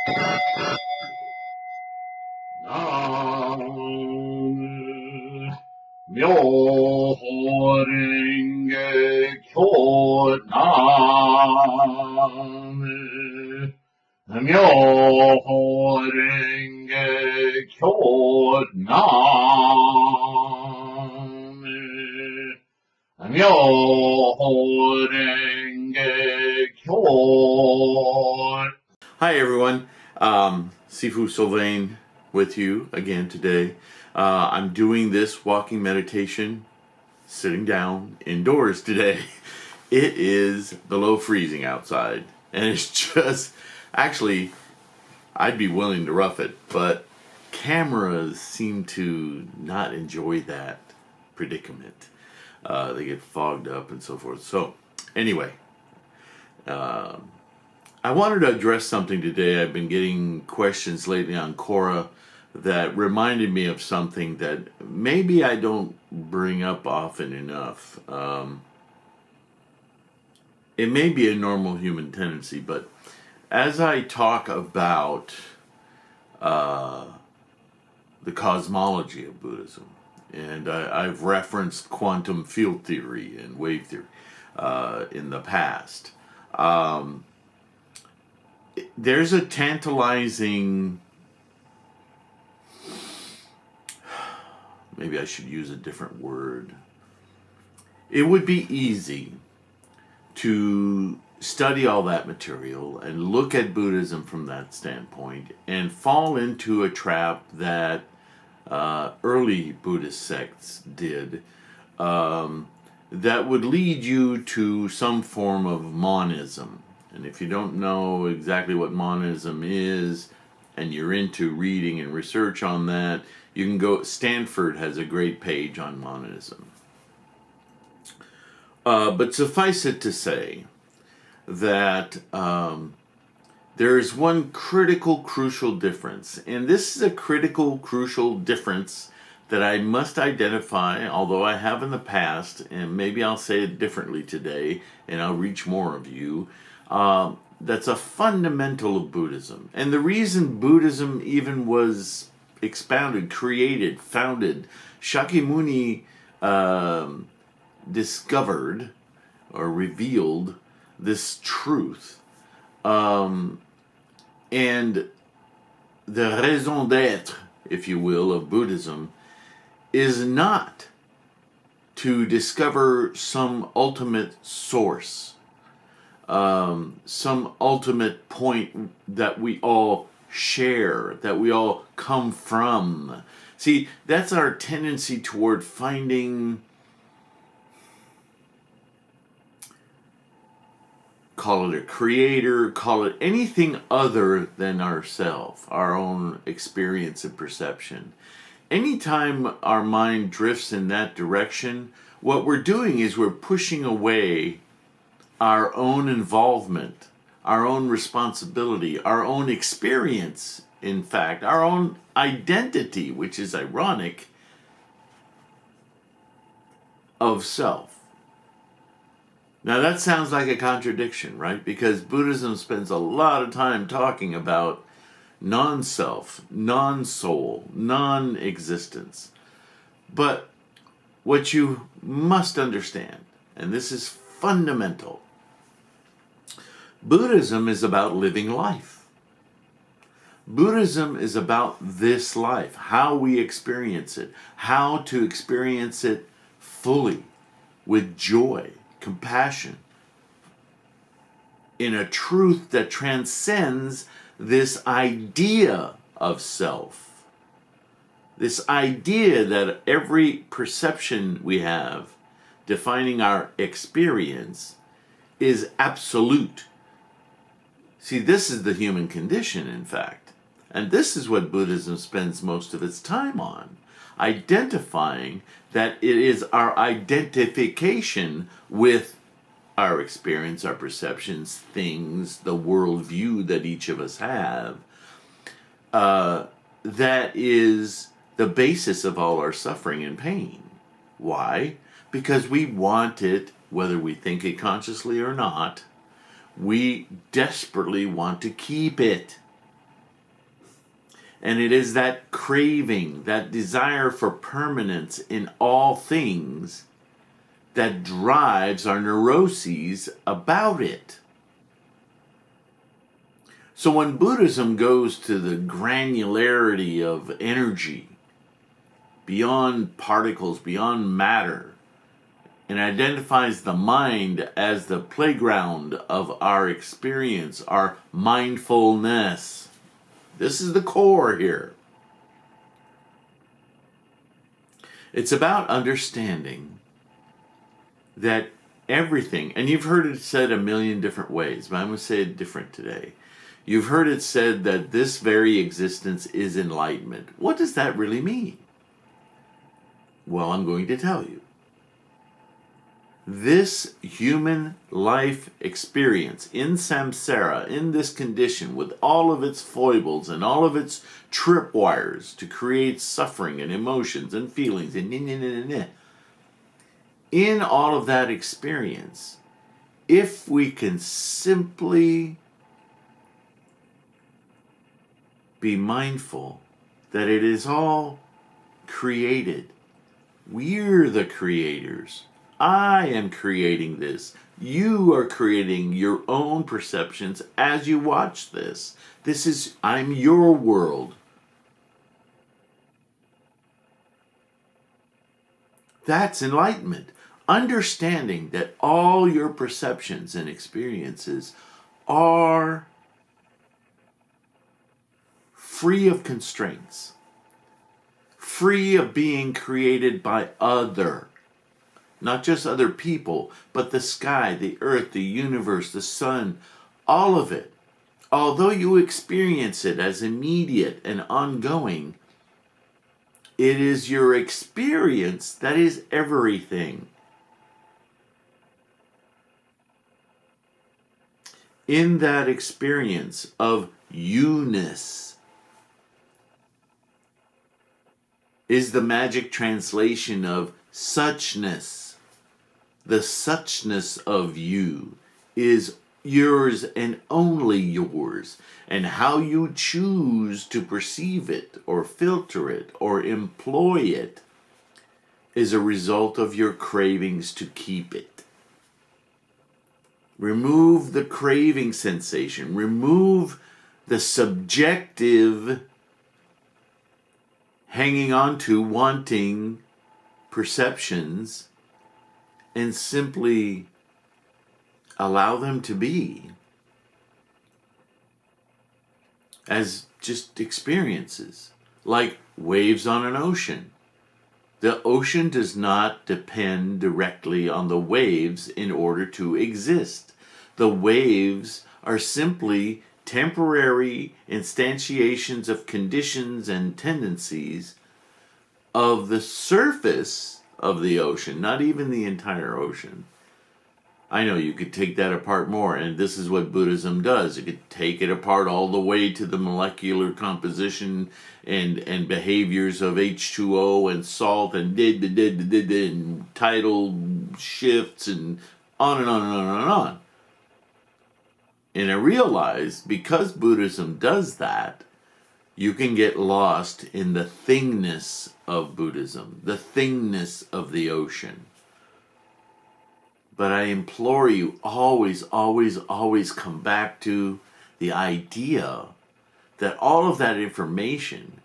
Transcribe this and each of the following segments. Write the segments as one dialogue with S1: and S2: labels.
S1: Nam Myoho Renge Kyo Nam Myoho Renge Kyo Nam Myoho Renge Kyo. Hi everyone, Sifu Sylvain with you again today. I'm doing this walking meditation sitting down indoors today. It is below freezing outside, and it's just, actually, I'd be willing to rough it, but cameras seem to not enjoy that predicament. They get fogged up and so forth. So, anyway, I wanted to address something today. I've been getting questions lately on Quora that reminded me of something that maybe I don't bring up often enough. It may be a normal human tendency, but as I talk about the cosmology of Buddhism, and I've referenced quantum field theory and wave theory in the past, there's a tantalizing, maybe I should use a different word. It would be easy to study all that material and look at Buddhism from that standpoint and fall into a trap that early Buddhist sects did, that would lead you to some form of monism. And if you don't know exactly what monism is, and you're into reading and research on that, you can go, Stanford has a great page on monism. But suffice it to say that there is one critical, crucial difference. And this is a critical, crucial difference that I must identify, although I have in the past, and maybe I'll say it differently today, and I'll reach more of you. That's a fundamental of Buddhism. And the reason Buddhism even was expounded, created, founded, Shakyamuni discovered or revealed this truth. And the raison d'être, if you will, of Buddhism is not to discover some ultimate source, some ultimate point that we all share, that we all come from. See, that's our tendency toward finding, call it a creator, call it anything other than ourself, our own experience and perception. Anytime our mind drifts in that direction, what we're doing is we're pushing away our own involvement, our own responsibility, our own experience, in fact, our own identity, which is ironic, of self. Now that sounds like a contradiction, right? Because Buddhism spends a lot of time talking about non-self, non-soul, non-existence. But what you must understand, and this is fundamental, Buddhism is about living life. Buddhism is about this life, how we experience it, how to experience it fully, with joy, compassion, in a truth that transcends this idea of self. This idea that every perception we have defining our experience is absolute. See, this is the human condition, in fact. And this is what Buddhism spends most of its time on, identifying that it is our identification with our experience, our perceptions, things, the worldview that each of us have, that is the basis of all our suffering and pain. Why? Because we want it, whether we think it consciously or not, we desperately want to keep it. And it is that craving, that desire for permanence in all things that drives our neuroses about it. So when Buddhism goes to the granularity of energy, beyond particles, beyond matter, and identifies the mind as the playground of our experience, our mindfulness, this is the core here. It's about understanding that everything, and you've heard it said a million different ways, but I'm going to say it different today. You've heard it said that this very existence is enlightenment. What does that really mean? Well, I'm going to tell you. This human life experience in samsara, in this condition, with all of its foibles and all of its tripwires to create suffering and emotions and feelings and in all of that experience, if we can simply be mindful that it is all created, we're the creators. I am creating this. You are creating your own perceptions as you watch this. I'm your world. That's enlightenment. Understanding that all your perceptions and experiences are free of constraints, free of being created by other. Not just other people, but the sky, the earth, the universe, the sun, all of it. Although you experience it as immediate and ongoing, it is your experience that is everything. In that experience of you-ness is the magic translation of suchness. The suchness of you is yours and only yours, and how you choose to perceive it or filter it or employ it is a result of your cravings to keep it. Remove the craving sensation, remove the subjective hanging on to wanting perceptions, and simply allow them to be as just experiences, like waves on an ocean. The ocean does not depend directly on the waves in order to exist. The waves are simply temporary instantiations of conditions and tendencies of the surface of the ocean, not even the entire ocean. I know you could take that apart more, and this is what Buddhism does. It could take it apart all the way to the molecular composition and behaviors of H2O and salt and tidal shifts and on and on and on and on. And I realize because Buddhism does that, you can get lost in the thingness of Buddhism, the thingness of the ocean. But I implore you, always, always, always come back to the idea that all of that information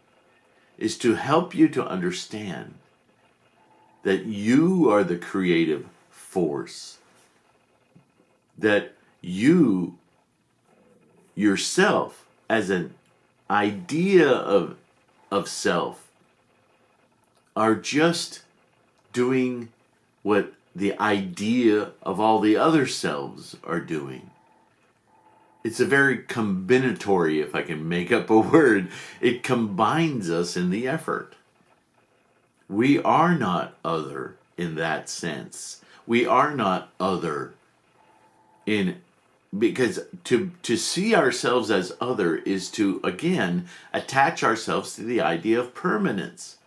S1: is to help you to understand that you are the creative force, that you yourself as an idea of self are just doing what the idea of all the other selves are doing. It's a very combinatory, if I can make up a word, it combines us in the effort. We are not other in that sense. We are not other because to see ourselves as other is to, again, attach ourselves to the idea of permanence.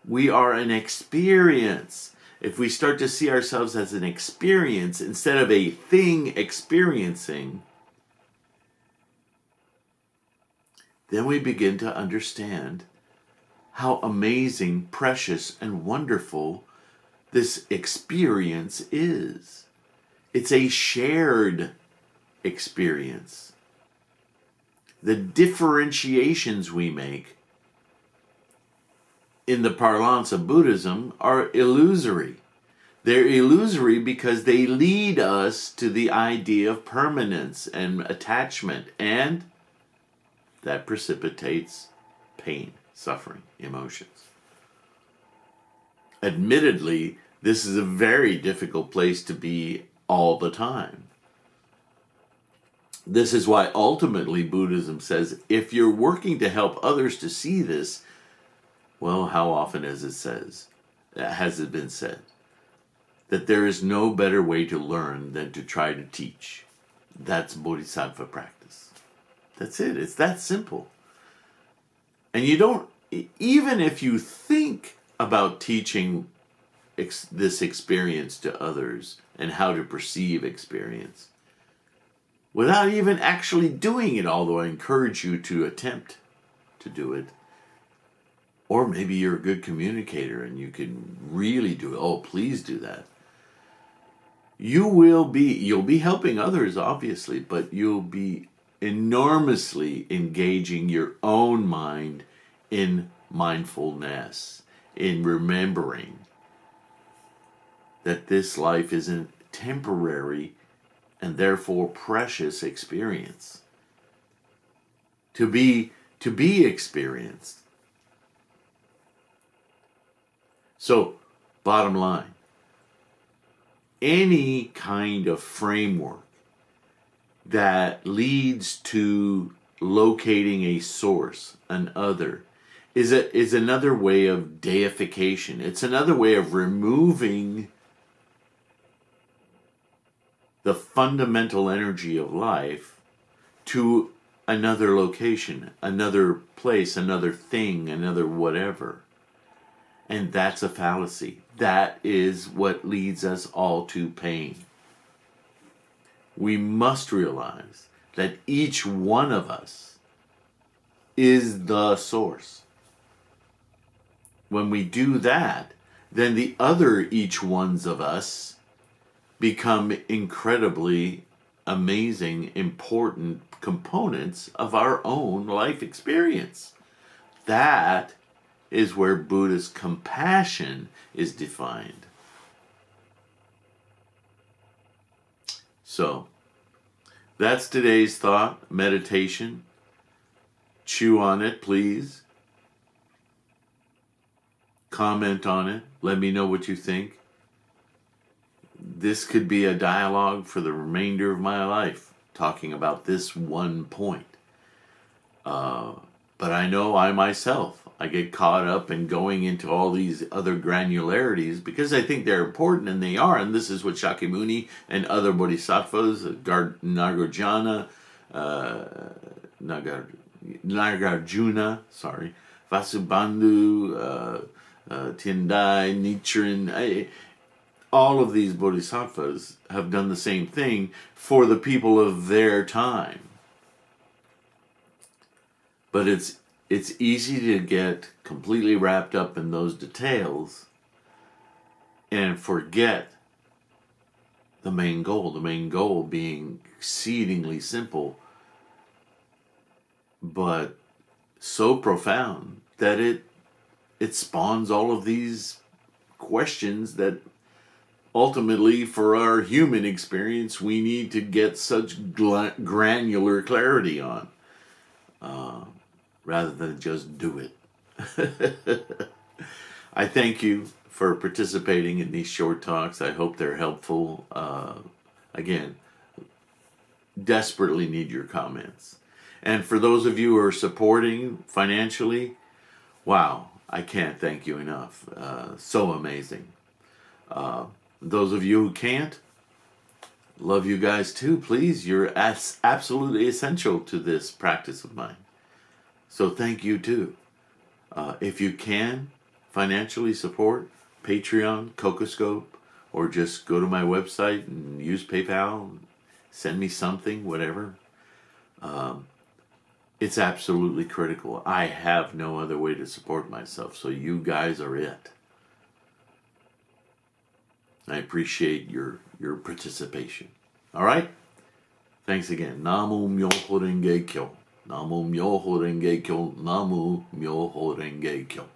S1: We are an experience. If we start to see ourselves as an experience instead of a thing experiencing, then we begin to understand how amazing, precious, and wonderful this experience is. It's a shared experience. The differentiations we make in the parlance of Buddhism are illusory. They're illusory because they lead us to the idea of permanence and attachment, and that precipitates pain, suffering, emotions. Admittedly, this is a very difficult place to be all the time. This is why ultimately Buddhism says, if you're working to help others to see this, well, how often has it been said, that there is no better way to learn than to try to teach. That's Bodhisattva practice. That's it. It's that simple. And you don't, even if you think about teaching this experience to others and how to perceive experience, without even actually doing it, although I encourage you to attempt to do it, or maybe you're a good communicator and you can really do it. Oh, please do that. You'll be helping others, obviously, but you'll be enormously engaging your own mind in mindfulness, in remembering that this life is a temporary and therefore precious experience to be experienced. So, bottom line, any kind of framework that leads to locating a source, an other, is another way of deification. It's another way of removing the fundamental energy of life to another location, another place, another thing, another whatever. And that's a fallacy. That is what leads us all to pain. We must realize that each one of us is the source. When we do that, then the other each ones of us become incredibly amazing, important components of our own life experience. That is where Buddhist compassion is defined. So, that's today's thought, meditation. Chew on it, please. Comment on it. Let me know what you think. This could be a dialogue for the remainder of my life, talking about this one point. But I know I myself, I get caught up in going into all these other granularities because I think they're important, and they are. And this is what Shakyamuni and other bodhisattvas, Nagarjuna, Nagarjuna, Vasubandhu, Tendai, Nichiren, all of these bodhisattvas have done the same thing for the people of their time. But it's easy to get completely wrapped up in those details and forget the main goal being exceedingly simple, but so profound that it spawns all of these questions that ultimately, for our human experience, we need to get such granular clarity on, rather than just do it. I thank you for participating in these short talks. I hope they're helpful. Again, desperately need your comments. And for those of you who are supporting financially, wow, I can't thank you enough. So amazing. Those of you who can't, love you guys too. Please, you're absolutely essential to this practice of mine. So thank you too. If you can financially support, Patreon, Cocoscope, or just go to my website and use PayPal, send me something, whatever. It's absolutely critical. I have no other way to support myself, so you guys are it. I appreciate your participation. All right? Thanks again. Namu Myoho Renge Kyo. Namu Myoho Renge Kyo. Namu Myoho Renge Kyo.